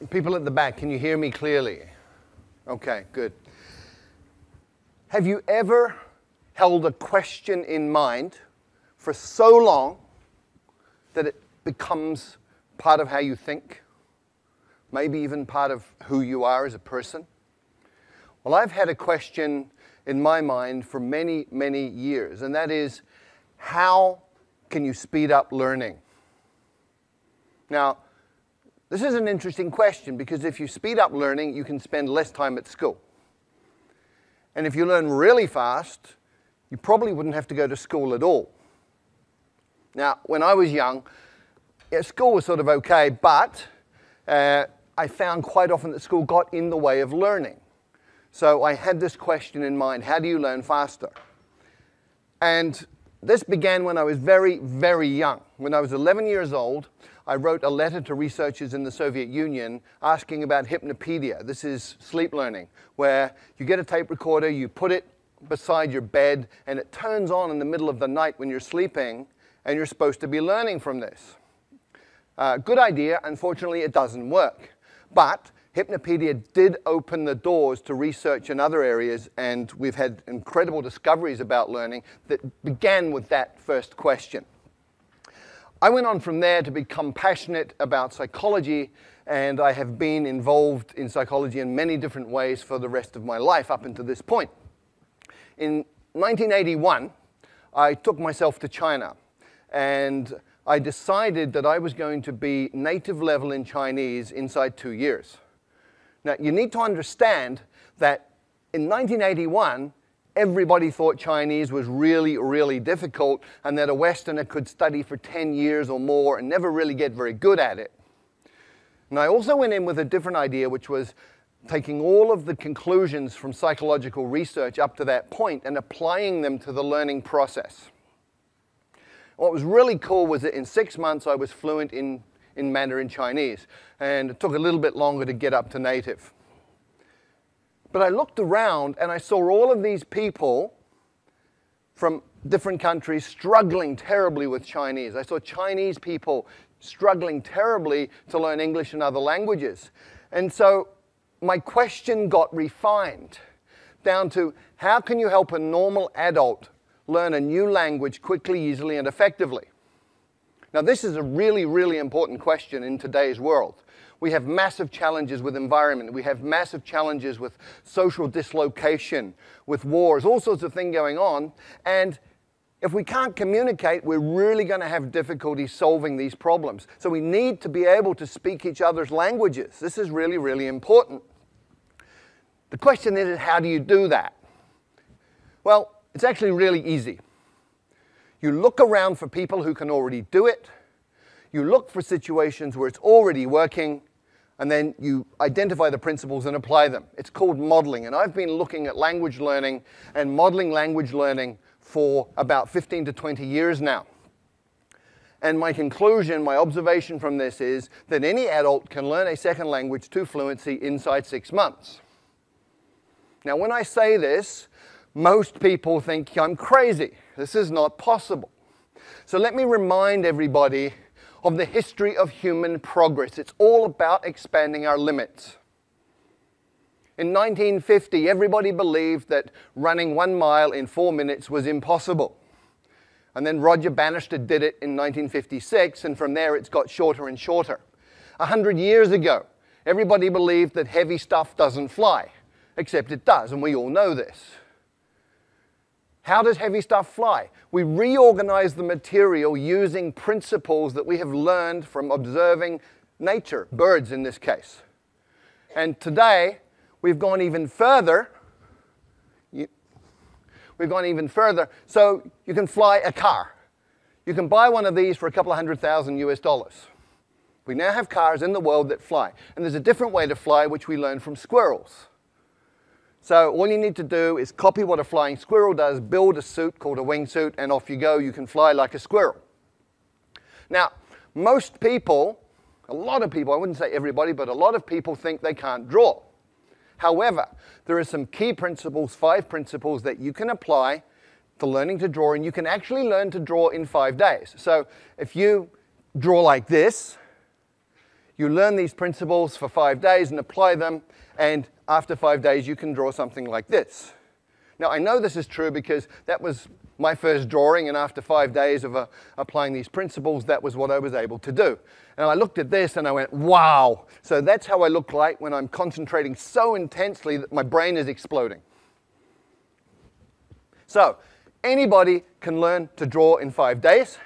People at the back, can you hear me clearly? Okay, good. Have you ever held a question in mind for so long that it becomes part of how you think? Maybe even part of who you are as a person? Well, I've had a question in my mind for many, many years, and that is, how can you speed up learning? Now, this is an interesting question because if you speed up learning, you can spend less time at school. And if you learn really fast, you probably wouldn't have to go to school at all. Now, when I was young, school was sort of okay, but I found quite often that school got in the way of learning. So I had this question in mind: how do you learn faster? And this began when I was very, very young. When I was 11 years old, I wrote a letter to researchers in the Soviet Union asking about hypnopedia. This is sleep learning, where you get a tape recorder, you put it beside your bed, and it turns on in the middle of the night when you're sleeping, and you're supposed to be learning from this. Good idea. Unfortunately, it doesn't work. But hypnopedia did open the doors to research in other areas, and we've had incredible discoveries about learning that began with that first question. I went on from there to become passionate about psychology, and I have been involved in psychology in many different ways for the rest of my life up until this point. In 1981, I took myself to China, and I decided that I was going to be native level in Chinese inside 2 years. Now, you need to understand that in 1981, everybody thought Chinese was really, really difficult and that a Westerner could study for 10 years or more and never really get very good at it. And I also went in with a different idea, which was taking all of the conclusions from psychological research up to that point and applying them to the learning process. What was really cool was that in 6 months I was fluent in Mandarin Chinese, and it took a little bit longer to get up to native. But I looked around and I saw all of these people from different countries struggling terribly with Chinese. I saw Chinese people struggling terribly to learn English and other languages. And so my question got refined down to, how can you help a normal adult learn a new language quickly, easily, and effectively? Now, this is a really, really important question in today's world. We have massive challenges with environment. We have massive challenges with social dislocation, with wars, all sorts of things going on. And if we can't communicate, we're really going to have difficulty solving these problems. So we need to be able to speak each other's languages. This is really, really important. The question is, how do you do that? Well, it's actually really easy. You look around for people who can already do it. You look for situations where it's already working, and then you identify the principles and apply them. It's called modeling, and I've been looking at language learning and modeling language learning for about 15 to 20 years now. And my conclusion, my observation from this is that any adult can learn a second language to fluency inside 6 months. Now, when I say this, most people think I'm crazy. This is not possible. So let me remind everybody of the history of human progress. It's all about expanding our limits. In 1950, everybody believed that running 1 mile in 4 minutes was impossible. And then Roger Bannister did it in 1956, and from there it's got shorter and shorter. 100 years ago, everybody believed that heavy stuff doesn't fly, except it does, and we all know this. How does heavy stuff fly? We reorganize the material using principles that we have learned from observing nature, birds in this case. And today, we've gone even further. So you can fly a car. You can buy one of these for a couple of $100,000 US. We now have cars in the world that fly. And there's a different way to fly, which we learned from squirrels. So all you need to do is copy what a flying squirrel does, build a suit called a wingsuit, and off you go. You can fly like a squirrel. Now, most people, a lot of people, I wouldn't say everybody, but a lot of people think they can't draw. However, there are some key principles, 5 principles that you can apply to learning to draw, and you can actually learn to draw in 5 days. So if you draw like this, You learn these principles for 5 days and apply them, and after 5 days you can draw something like this. Now I know this is true because that was my first drawing, and after 5 days of applying these principles, that was what I was able to do. And I looked at this and I went, wow. So that's how I look like when I'm concentrating so intensely that my brain is exploding. So anybody can learn to draw in 5 days.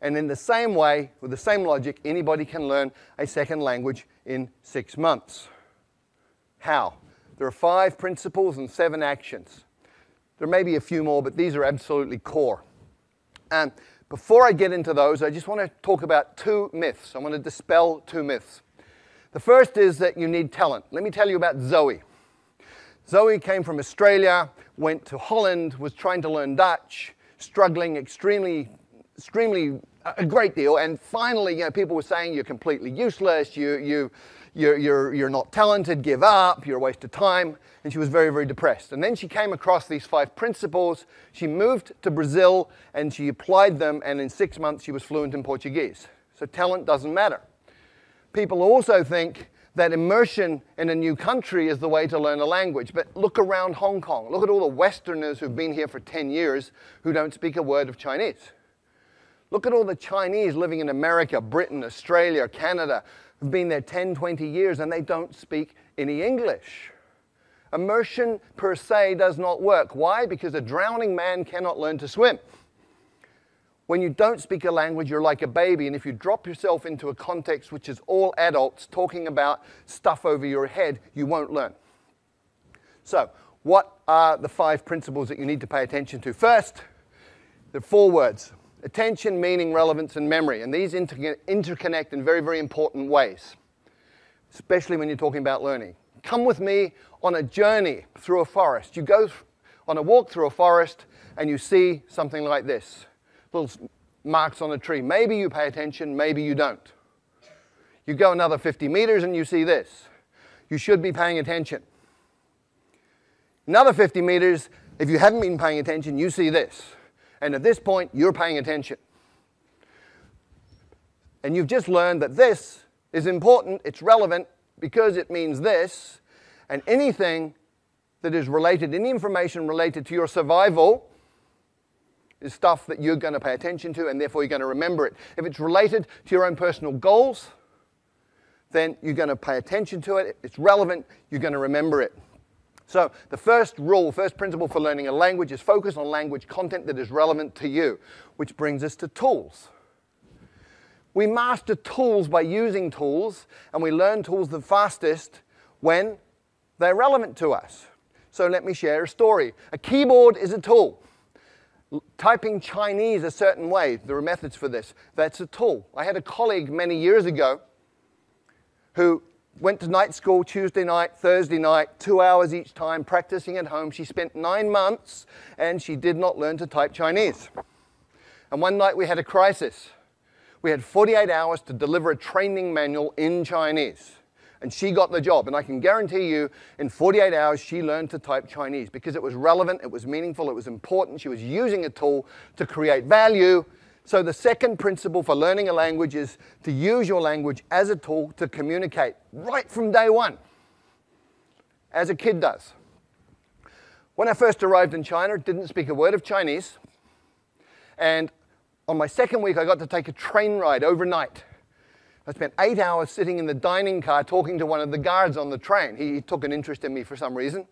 And in the same way, with the same logic, anybody can learn a second language in 6 months. How? There are 5 principles and 7 actions. There may be a few more, but these are absolutely core. And before I get into those, I just want to talk about 2 myths. I want to dispel 2 myths. The first is that you need talent. Let me tell you about Zoe. Zoe came from Australia, went to Holland, was trying to learn Dutch, struggling extremely a great deal, and finally, people were saying you're completely useless, you're not talented, give up, you're a waste of time, and she was very, very depressed. And then she came across these 5 principles. She moved to Brazil and she applied them, and in 6 months she was fluent in Portuguese. So talent doesn't matter. People also think that immersion in a new country is the way to learn a language, but look around Hong Kong. Look at all the Westerners who've been here for 10 years who don't speak a word of Chinese. Look at all the Chinese living in America, Britain, Australia, Canada, who've been there 10, 20 years, and they don't speak any English. Immersion per se does not work. Why? Because a drowning man cannot learn to swim. When you don't speak a language, you're like a baby, and if you drop yourself into a context which is all adults talking about stuff over your head, you won't learn. So, what are the 5 principles that you need to pay attention to? First, there are 4 words. Attention, meaning, relevance, and memory. And these interconnect in very, very important ways, especially when you're talking about learning. Come with me on a journey through a forest. You go on a walk through a forest and you see something like this. Little marks on a tree. Maybe you pay attention, maybe you don't. You go another 50 meters and you see this. You should be paying attention. Another 50 meters, if you haven't been paying attention, you see this. And at this point, you're paying attention. And you've just learned that this is important, it's relevant, because it means this, and anything that is related, any information related to your survival is stuff that you're going to pay attention to, and therefore you're going to remember it. If it's related to your own personal goals, then you're going to pay attention to it. If it's relevant, you're going to remember it. So the first rule, first principle for learning a language is focus on language content that is relevant to you, which brings us to tools. We master tools by using tools, and we learn tools the fastest when they're relevant to us. So let me share a story. A keyboard is a tool. Typing Chinese a certain way, there are methods for this, that's a tool. I had a colleague many years ago who went to night school Tuesday night, Thursday night, 2 hours each time, practicing at home. She spent 9 months and she did not learn to type Chinese. And one night we had a crisis. We had 48 hours to deliver a training manual in Chinese. And she got the job. And I can guarantee you, in 48 hours, she learned to type Chinese because it was relevant, it was meaningful, it was important. She was using a tool to create value. So the second principle for learning a language is to use your language as a tool to communicate right from day one, as a kid does. When I first arrived in China, didn't speak a word of Chinese. And on my second week, I got to take a train ride overnight. I spent 8 hours sitting in the dining car talking to one of the guards on the train. He took an interest in me for some reason.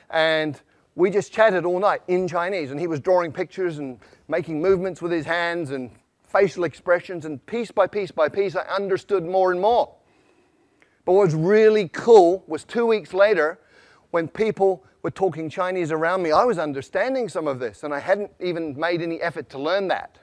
And we just chatted all night in Chinese, and he was drawing pictures and making movements with his hands and facial expressions, and piece by piece by piece, I understood more and more. But what was really cool was 2 weeks later, when people were talking Chinese around me, I was understanding some of this, and I hadn't even made any effort to learn that.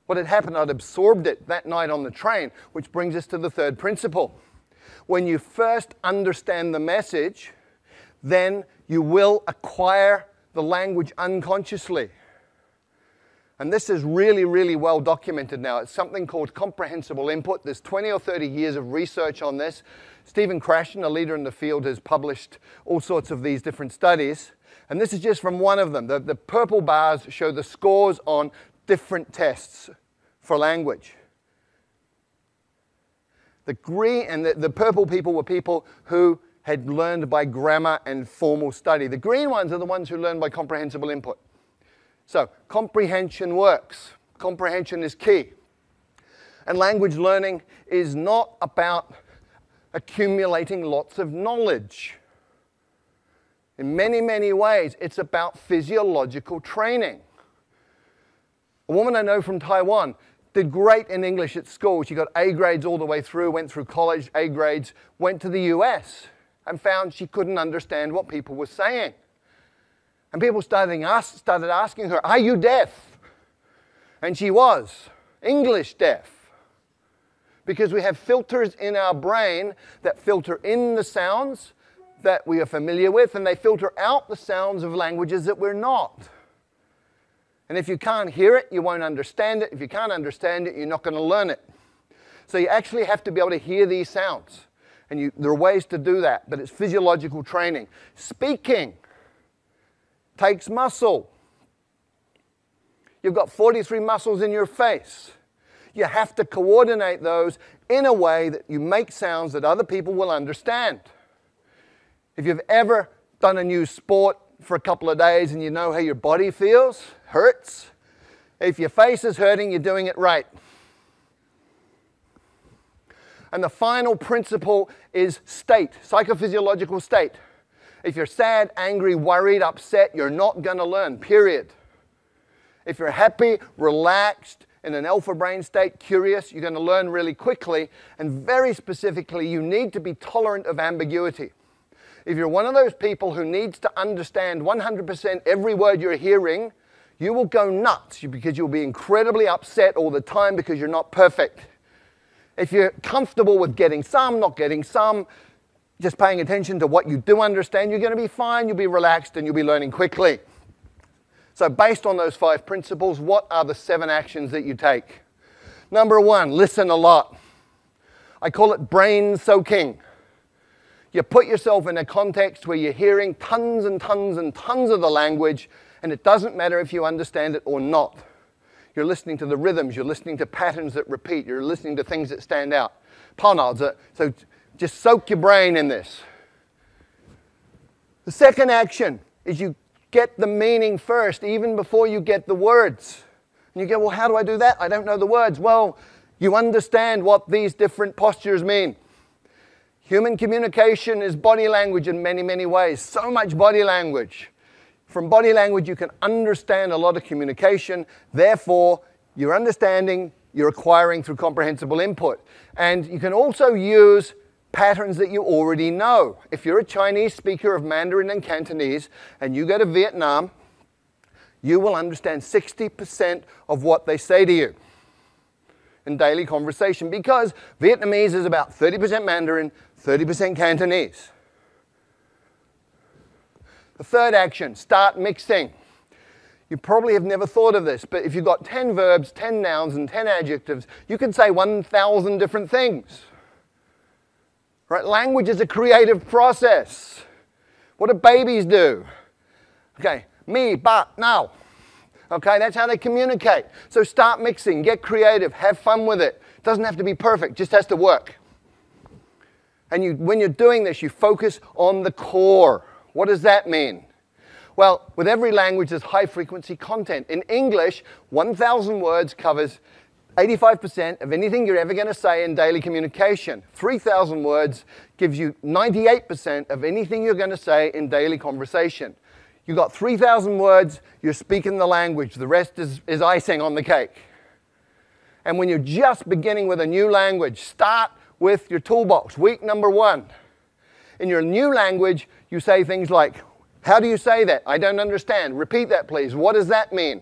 What had happened, I'd absorbed it that night on the train, which brings us to the third principle. When you first understand the message, then you will acquire the language unconsciously. And this is really, really well documented now. It's something called comprehensible input. There's 20 or 30 years of research on this. Stephen Krashen, a leader in the field, has published all sorts of these different studies. And this is just from one of them. The purple bars show the scores on different tests for language. The green and the purple people were people who had learned by grammar and formal study. The green ones are the ones who learn by comprehensible input. So comprehension works. Comprehension is key. And language learning is not about accumulating lots of knowledge. In many, many ways, it's about physiological training. A woman I know from Taiwan did great in English at school. She got A grades all the way through, went through college, A grades, went to the US and found she couldn't understand what people were saying. And people started asking her, "Are you deaf?" And she was English deaf. Because we have filters in our brain that filter in the sounds that we are familiar with, and they filter out the sounds of languages that we're not. And if you can't hear it, you won't understand it. If you can't understand it, you're not going to learn it. So you actually have to be able to hear these sounds. And there are ways to do that, but it's physiological training. Speaking takes muscle. You've got 43 muscles in your face. You have to coordinate those in a way that you make sounds that other people will understand. If you've ever done a new sport for a couple of days and you know how your body feels, hurts, if your face is hurting, you're doing it right. And the final principle is state, psychophysiological state. If you're sad, angry, worried, upset, you're not going to learn, period. If you're happy, relaxed, in an alpha brain state, curious, you're going to learn really quickly. And very specifically, you need to be tolerant of ambiguity. If you're one of those people who needs to understand 100% every word you're hearing, you will go nuts because you'll be incredibly upset all the time because you're not perfect. If you're comfortable with getting some, not getting some, just paying attention to what you do understand, you're going to be fine, you'll be relaxed, and you'll be learning quickly. So based on those 5 principles, what are the 7 actions that you take? Number 1, listen a lot. I call it brain soaking. You put yourself in a context where you're hearing tons and tons and tons of the language, and it doesn't matter if you understand it or not. You're listening to the rhythms, you're listening to patterns that repeat, you're listening to things that stand out. So just soak your brain in this. The second action is you get the meaning first, even before you get the words. And you go, well, how do I do that? I don't know the words. Well, you understand what these different postures mean. Human communication is body language in many, many ways. So much body language. From body language, you can understand a lot of communication. Therefore, you're understanding, you're acquiring through comprehensible input. And you can also use patterns that you already know. If you're a Chinese speaker of Mandarin and Cantonese and you go to Vietnam, you will understand 60% of what they say to you in daily conversation because Vietnamese is about 30% Mandarin, 30% Cantonese. The third action, start mixing. You probably have never thought of this, but if you've got 10 verbs, 10 nouns, and 10 adjectives, you can say 1,000 different things. Right? Language is a creative process. What do babies do? Okay, me, but, now. Okay, that's how they communicate. So start mixing, get creative, have fun with it. It doesn't have to be perfect, just has to work. And when you're doing this, you focus on the core. What does that mean? Well, with every language, there's high-frequency content. In English, 1,000 words covers 85% of anything you're ever going to say in daily communication. 3,000 words gives you 98% of anything you're going to say in daily conversation. You've got 3,000 words, you're speaking the language. The rest is icing on the cake. And when you're just beginning with a new language, start with your toolbox. Week number 1. In your new language, you say things like, how do you say that? I don't understand. Repeat that, please. What does that mean?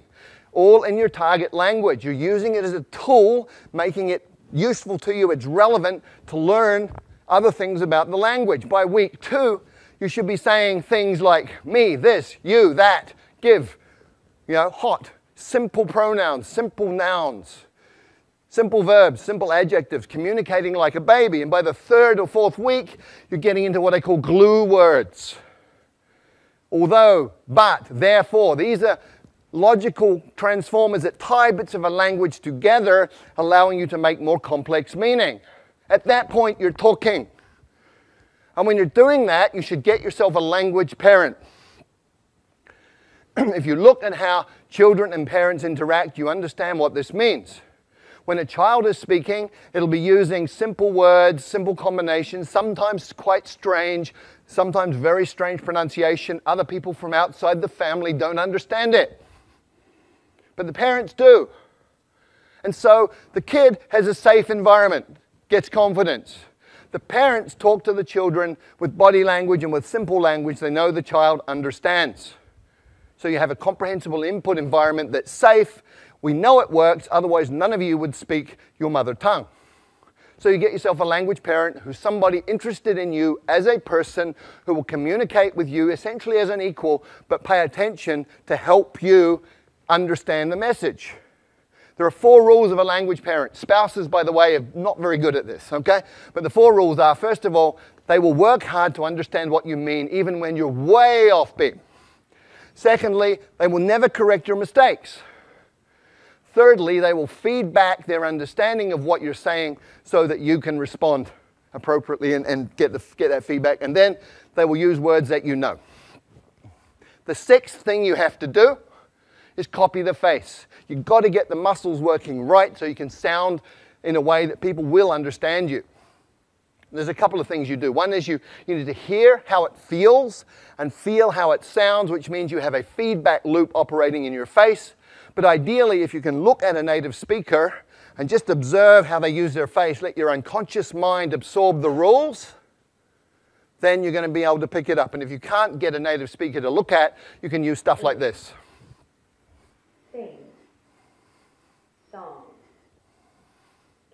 All in your target language. You're using it as a tool, making it useful to you. It's relevant to learn other things about the language. By week 2, you should be saying things like me, this, you, that, give, hot, simple pronouns, simple nouns, simple verbs, simple adjectives, communicating like a baby. And by the 3rd or 4th week, you're getting into what I call glue words. Although, but, therefore, these are logical transformers that tie bits of a language together, allowing you to make more complex meaning. At that point, you're talking. And when you're doing that, you should get yourself a language parent. If you look at how children and parents interact, you understand what this means. When a child is speaking, it'll be using simple words, simple combinations, sometimes quite strange, sometimes very strange pronunciation. Other people from outside the family don't understand it. But the parents do. And so the kid has a safe environment, gets confidence. The parents talk to the children with body language and with simple language they know the child understands. So you have a comprehensible input environment that's safe. We know it works, otherwise none of you would speak your mother tongue. So you get yourself a language parent who's somebody interested in you as a person who will communicate with you essentially as an equal, but pay attention to help you understand the message. There are 4 rules of a language parent. Spouses, by the way, are not very good at this, okay? But the 4 rules are, first of all, they will work hard to understand what you mean, even when you're way off beat. Secondly, they will never correct your mistakes. Thirdly, they will feed back their understanding of what you're saying so that you can respond appropriately and get that feedback. And then they will use words that you know. The 6th thing you have to do is copy the face. You've got to get the muscles working right so you can sound in a way that people will understand you. There's a couple of things you do. One is you need to hear how it feels and feel how it sounds, which means you have a feedback loop operating in your face. But ideally, if you can look at a native speaker and just observe how they use their face, let your unconscious mind absorb the rules, then you're going to be able to pick it up. And if you can't get a native speaker to look at, you can use stuff like this. Sing, song,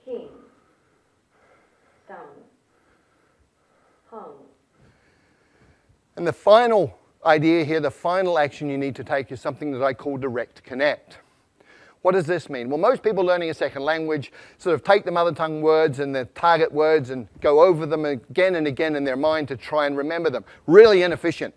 king, sung, hung. And the final idea here, the final action you need to take is something that I call direct connect. What does this mean? Well, most people learning a second language sort of take the mother tongue words and the target words and go over them again and again in their mind to try and remember them. Really inefficient.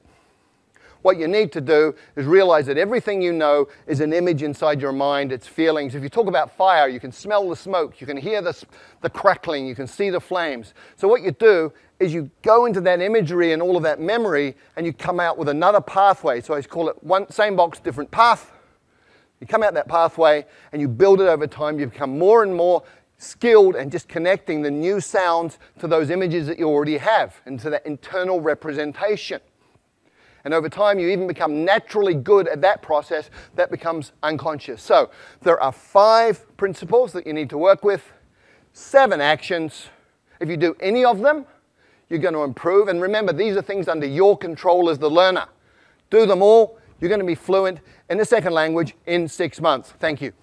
What you need to do is realize that everything you know is an image inside your mind, it's feelings. If you talk about fire, you can smell the smoke, you can hear the crackling, you can see the flames. So what you do is you go into that imagery and all of that memory and you come out with another pathway. So I call it same box, different path. You come out that pathway and you build it over time. You become more and more skilled and just connecting the new sounds to those images that you already have and to that internal representation. And over time, you even become naturally good at that process that becomes unconscious. So there are 5 principles that you need to work with, 7 actions. If you do any of them, you're going to improve. And remember, these are things under your control as the learner. Do them all. You're going to be fluent in the second language in 6 months. Thank you.